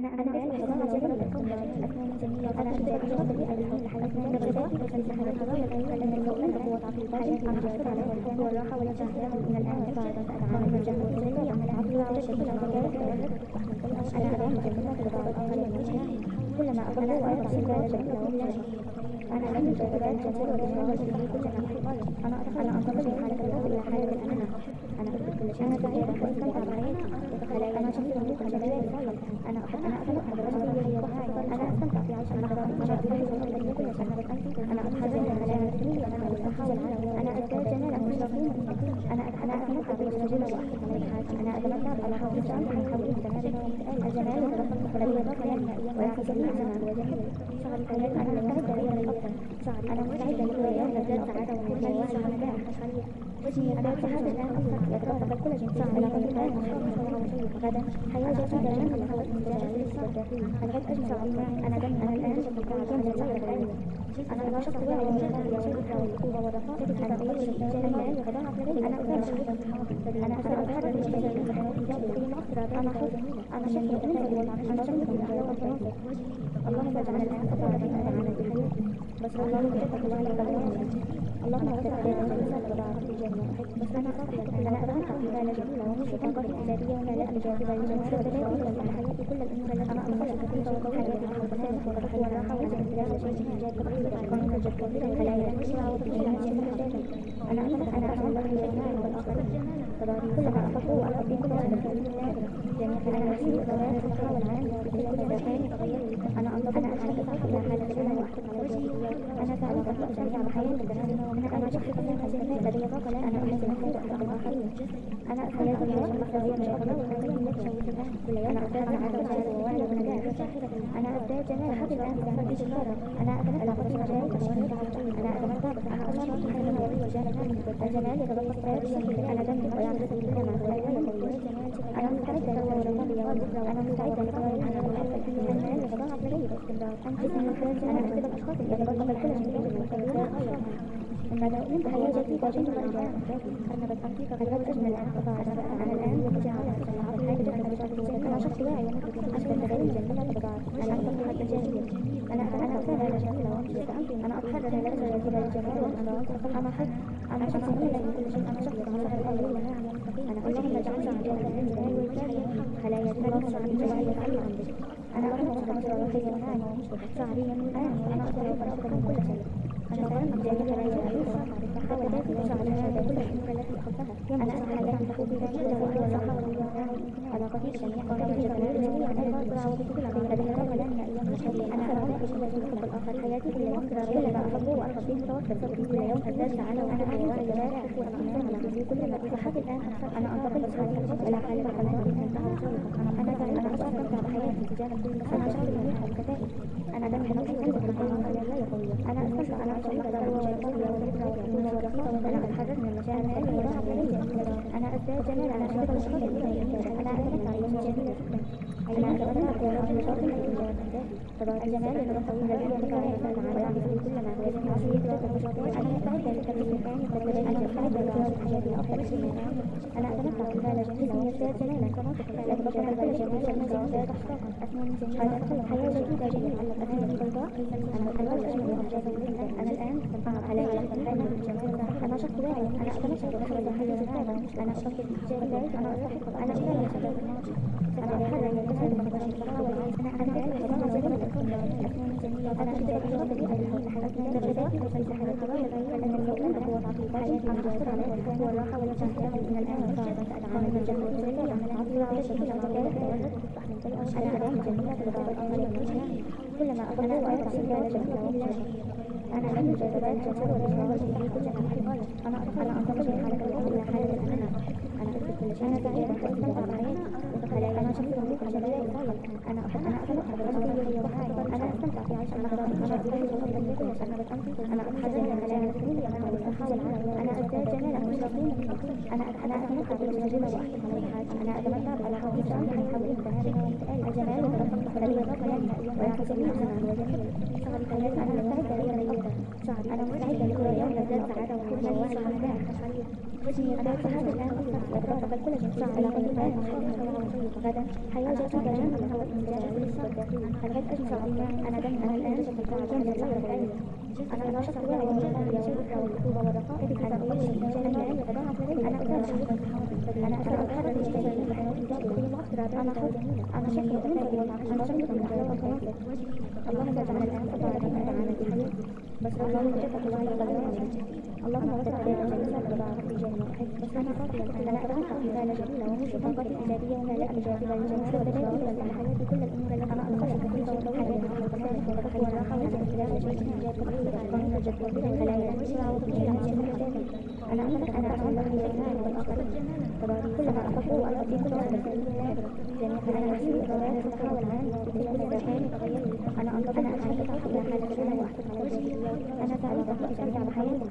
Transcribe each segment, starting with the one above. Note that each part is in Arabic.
أنا أسمع صداقة جميلة أثناء جميلة أنا أشترك بشغل أثناء الغذاء وتنسحب الحضارة أن المؤمن هو تعطي حاجة إيجابية هو الراحة والاسترخاء من الآن أتعامل مع الجهود الجميلة من عطلة وشكل أنا أدعم جميلة في بعض الأحيان كلما أقرأ وأقرأ سلالة جميلة أنا أحب الجذبات جميلة والإجراءات في كل ناحية أنا أنتقل من حالة الروح إلى حالة الأنا أنا أحب كل شيء أنا سعيدة وأستمتع بحياتي أنا شخص يملك الجمال أنا أحب حضارتي أنا أستمتع في عيش اللحظات الإيجابية وأحب كل شيء أنا أتحرك من المجال الفني أنا أزداد جمالا وشرفين أنا أتمتع بالرجل أنا أتمتع بعلاقات الشعب من حولي الجمال يتدفق الرياضة ويحسسني أنا وجميل أنا مستعدة لليوم نزداد سعادة ومجال ونجاح وجهي أداة هذا الآن أكثر يترتب كل جنسية على الآن غدا حياة جديدة من الهواء المجال والداخلي الغد أجمل عمري أنا دم أنا الآن أنا شخص واعي ومجال القوة والرخاء أنا أعيش الإيجابية أنا أتحرك الإيجابية أنا حر أنا شكل أنا شكل اللهم اجعل الآن صفاتي أنا على الحياة بس الله يتقبل الله يقبل اللهم اغفر علينا جميعا وبارك في الجنة بس أنا أتمنى أقبال جميلة وموسيقى إيجابية وملاء جاذبة للجمال والحياة حياتي كل الأمور التي أنا أنصح فيها وحياتي والبساطة والراحة والاستمتاع بشيء إيجابي ومن الجديد الخلايا المسرعة أنا أسعى الله للجمال والآخرين كلما أخذوا وأخذوا كل جميع أنا أحيي أدوات أحاول عنه في كل دقائق أنا أحيي إلى حالة الأنا وأحكم على وجهي أنا سعيدة وأستمتع بحياتي أنا شخص لدي طاقة لا أنا أحس نفسي وأحب الآخرين أنا حياتي عيش محتوية من الأخلاق أنا أزداد سعادة وسعادة ووعي ونجاح أنا أزداد جمال حتى الآن في الشارع أنا أتمتع بالمجال أنا أتمتع أنا أشعر بحياتي الجمال يتدفق حياتي أنا دمي ويعكس الكلمة أنا مستعدة أنا مستعدة لقرار أنا أحب الجمال يتضاعف لدي باستمرار أنا أحب الأشخاص اللي يتدفق كل شيء إن أؤمن بحياة جديدة جديدة أنا بستمتع بغير أجمل أنا الآن أنا شخص واعي أشبه تغيير جميلة بضاعة أنا أستمتع بالجميل أنا أتابع جميلة أنا أتحرك إلى الجمال والأمراض أنا شخص مميز بكل شيء أنا شخص أنا اللهم اجعلنا عجائب الجمال والكامل خلايا الناس عن جمال أنا أحب التفكير والخير والعلم شعري من الآن أنا أستطيع أن كل شيء أنا فاهم جميل رأيي حاولت شعر هذا كل الأمور التي أحبها أنا أسعى لك تقوم بذلك والصحة والإيمان علاقتي جميع الجمال جميع الأنواع والفكرة أنا أرى أحب الآخر حياتي كل يوم كلما أحب وأحبه توفر صدري كل يوم أزداد سعادة وأنا أعيش الجمال كل ما صحتي الآن أكثر أنا أنتقل إلى حالة أنا أستمتع بحياتي تجاه كل أنا أشعر بمتعة الكفاءة أنا دم نفسي أنت أنا أستمتع أنا أشعر أنا أتحرك من المشاعر أنا أزداد جمال أنا أحب الأشخاص أنا أتمتع بيوم جميلة أنا أتمتع بنشاط الجمال يترفع هذه الأفكار ويعمل كل ما هو يجب أنا مستعدة للتغيير الثاني أنا مستعدة لدراسة حياتي أفضل شيء أنا أتمتع بهذا جميلة ويزداد جمالا يتبقى هذا الجمال والمزاج أثناء جميلة حياة جديدة جميلة أثناء البيضاء أنا أحاول أجمل وأنجاز أنا الآن على الجمال أنا شخص واعي أنا أتمتع بحياة الحياة الهذا أنا أشخص إيجابي أنا أستحق أنا أتابع شباب الماضي أنا أتحرك الجسد أنا أعرف أنا جميلة أنا إيجابية أثناء الغذاء وتنسحب الحضارة أن المؤمن هو تعطي حياتي أنا هو الراحة والاسترخاء من الآن أتعامل مع الجهود الجميلة من عطلة وشكل أنا أدام جميلة في بعض الأحيان كلما أقرأ وأقرأ سلالة جميلة أنا أحب الجذبات جمال والإجراءات في كل ناحية أنا أنتقل من حالة الروح إلى حالة الأنا أنا أحب كل شيء أنا سعيدة وأستمتع بحياتي أنا شخص يملك الجمال أنا أتمتع بغير أنا أستمتع في عيش اللحظات الإيجابية وأحب كل شيء أنا أتحرك من المجال الفني أنا أزداد جمالا وشرفين أنا أتمتع بالرجل وأحكم أنا أتمتع بعلاقات الشعب من حولي الجمال يتدفق الرياضة ويعكسني أنا وجميل أنا مستعدة لكل يوم نزداد سعادة ووعي ونجاح وجهي أداة هذا الآن أكثر يترتب كل جنسية على الآن غدا حياة جديدة من الهواء المجال الغد أجمل الأيام. أنا دم أنا الآن جنة العالم. أنا شخص واعي باليوم والخطوبة والرقائق في تربية الجمال يتضاعف لدي. أنا أتابع أنا أتحرك بشكل أنا حر. أنا شخص أتابع أنا شخص أتابع. اللهم اجعل الآن أطاعتك على الحياة بس اللهم وفقك الله وغيره. اللهم وفق علينا جميعا وبارك في جنة. بس أنا قاتلا أنا أتوقع مثال جميلة ومشرقة إيجابية ومليئة بجاذبة للجمال وبدأت في الحياة كل الأمور التي أنا أنقذت خفيفة وطويلة وكانت والرفق والراحة والامتلاك شيء إيجابي ومن الجد والخلايا المسرعة وتجيلها جميلة. أنا أملك أن أفعل له الجمال والآخرين كلما أخذه وأؤدي كل واحد جميع حياتي وغيرها تحاول عنه في كل مكان يتغير. أنا أستطيع إلى حالة الأولى وأحكم على الجدية. أنا تعلمت أن أستمتع بحياتي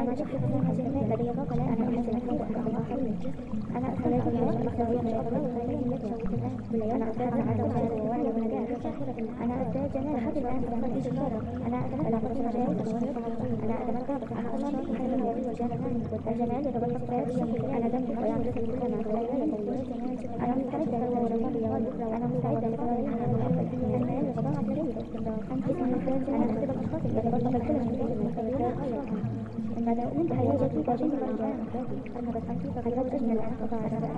أنا شخص لدي طاقة لا أنا أحس نفسي وأحب الآخرين. أنا أتخلق الحياة المحتوية من الأفضل كل يوم أنا أتابع على وسائل الوعي والنجاح. أنا أزداد جمال لحد الآن أفضل في شطارة. أنا أتمتع بمجال أنا أتمتع بأعمال حياتي الجمال يتغير في أنا دمت حياة جسدي كما أنا مستعدة للرياضة. أنا مستعدة للرياضة. الجمال يتضاعف لدي باستمرار. أنت أنا أحب الأشخاص الذين يتطلب كل شيء بعد أن حياة جديدة جميلة الآن أنا بس أنت فقد أجمل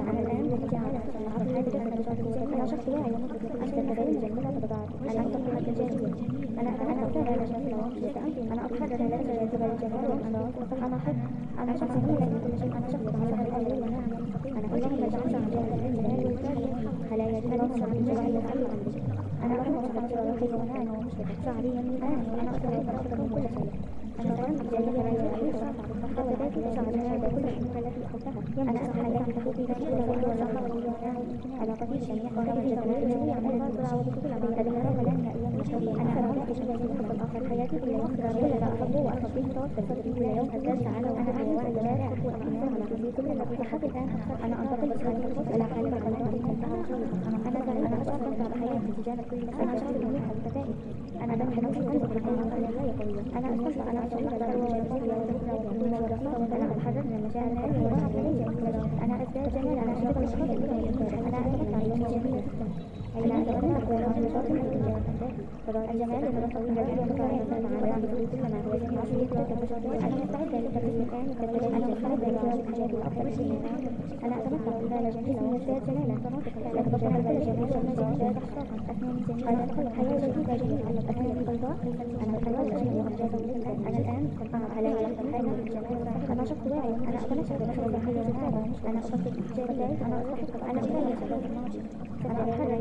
أنا الآن وجعلت أنا شخص واعي أنت تغير جميلة تضاعف. أنا أنتقل الجميل. أنا أتابع الجميلة ومشرقة. أنا أتحرك لدي جاذبة الجمال والأنوار. أنا حر. أنا شخص واعي بكل شيء. أنا شخص على الأرض ونعم. أنا اللهم اجعلنا عن الجمال والكرم خلايا اللهم عن الجمال والعلم. أنا أحب الخير والخير ونعم ومشرقة شعري يمين أنا أتابع من كل شيء. أنا أتعلم الجميل والعيش وذات شعري هذا كل الأمور التي أحبها. أنا أسعى لك بحبي كل والصحة والجمال على قدير جميع قرارات الجمال جميع أمور القرى وكل الأبيض لن أيام مشتري. أنا أرغب في شيء في الآخر حياتي كل يوم كل ما أحبه وأخبيه توفر صدري كل يوم أزداد سعادة وأنا أعيش وأنا في كل لحد الآن أنا أنتقل بسهولة إلى حالة قلبي. أنا أستمتع بحياتي تجاه كل شيء. أنا شخص مريح متفائل. أنا دم حنوتي كل أنا أستمتع أنا أشعر أنا أتحرك من المشاعر أنا أزداد جمال. أنا أحب الأشخاص أنا أتمتع بيوم جميل. أنا أتمتع بنشاط الجمال يترفع من جميع المكان ويعمل كل ما هو جميل. أنا مستعدة للتدريب الآن أنا مستعدة لجواز الحياة وأفضل شيء. أنا أتمتع بهذا جميلة وأزداد جمالا. يتبقى هذا الجمال جميل أثنين جميل. أنا أدخل حياة جديدة جميلة أثنين بيضاء. أنا أتواجد أنا الآن على أنا شخص واعي. أنا أتمتع بمشروع الحياة. أنا أشخص جيد. أنا أستحق أنا أتابع أنا أتحرك